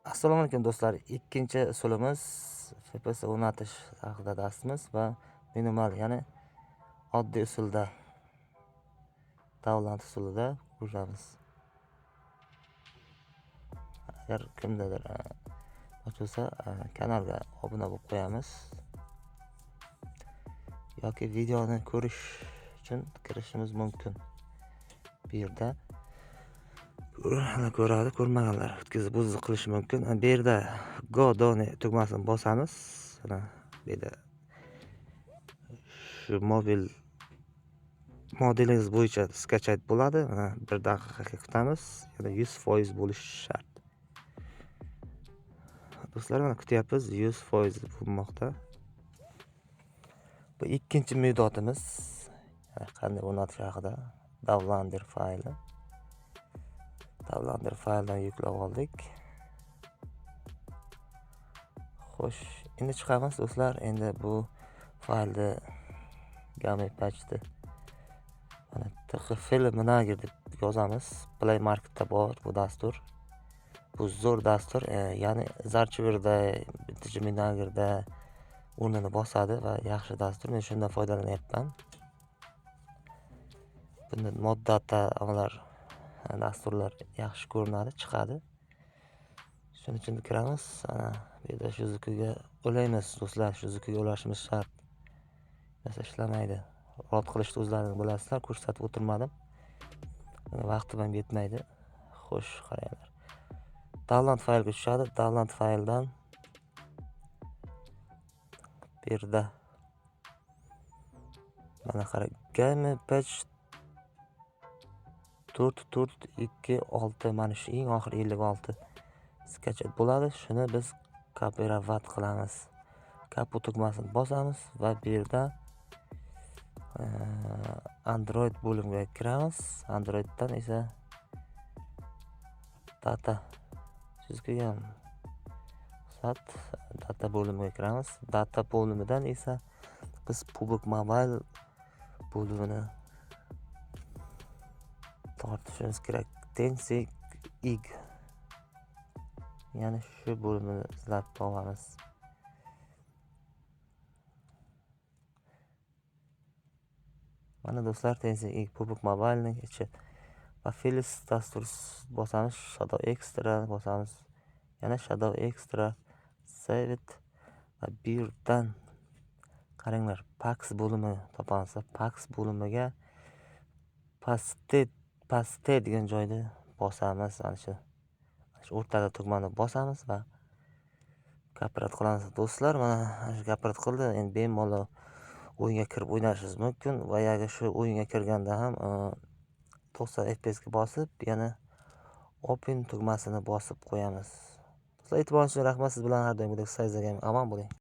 Assalomu alaykum do'stlar. Ikkinchi usulimiz FPS o'rnatish haqida darsimiz va minimal, ya'ni oddiy usulda, davlat usulida ko'ramiz. Agar kimdadir ochilsa, kanalga obuna bo'lib qo'yamiz yoki videoni ko'rish uchun kirishimiz mumkin. Bu yerda ko'radi, ko'rmaganlar o'tkazib o'zi qilishi mumkin. Bu yerda Go Done tugmasini bosamiz. Bu yerda shu modelingiz bo'yicha skachat bo'ladi. 1 daqiqaga kutamiz. Yana 100% bo'lishi shart. Do'stlar, mana kutyapmiz, 100% bo'lmoqda. Bu ikkinchi metodimiz. Qanday o'rnatish haqida. Downloader fayli. Downloader fayldan yuklab oldik. Xo'sh, endi chiqamiz do'stlar. Endi bu faylni Gamepatch'da mana TXFL Manager deb yozamiz. Play Marketda bor bu dastur. Bu zo'r dastur, ya'ni Zarchiverda, BTG Managerda o'rnini bosadi va yaxshi dastur. Men shundan foydalanyapman. Bunda mod data dasturlar yaxshi ko'rinadi, chiqadi. Shuning uchun kiramiz. Bu yerda shu zukiga ulaymiz do'stlar, shu zukiga ulashimiz shart. Nasa ishlamaydi. Rod qilishni o'zlaringiz bilasizlar, ko'rsatib o'tirmadim. Vaqtim ham yetmaydi. Xo'sh, qaranglar. Download faylga tushadi. Download fayldan bu yerda mana qarang, Gamepatch 4426 mana shu eng oxir 56 skachat bo'ladi. Shuni biz kopirovat qilamiz. Kapu tugmasini bosamiz va bu yerda Android bo'limiga kiramiz. Androiddan esa data chizgan data bo'limiga kiramiz. Data bo'limidan esa biz PUBG Mobile bo'limini tortishimiz kerak. TenSig, ya'ni shu bo'limni izlab topamiz. Mana do'stlar, TenSig PUBG Mobilening ichi. Va Filis dastur bosamiz, Shadow Extra bosamiz. Yana Shadow Extra Save it va bu yerdan qaranglar, Pax bo'limi topamiz. Pax bo'limiga paste degan joyda bosamiz. Ana shu o'rtada tugmani bosamiz va kopirat qilamiz. Do'stlar, mana shu kopirat qildi. Endi bemalol o'yinga kirib o'ynashingiz mumkin va agar shu o'yinga kirganda ham 90 FPS ga bosib, yana Open tugmasini bosib qo'yamiz. Do'stlar, e'tiboringiz uchun rahmat. Siz bilan har doimgidek sayzlagan omon bo'ling.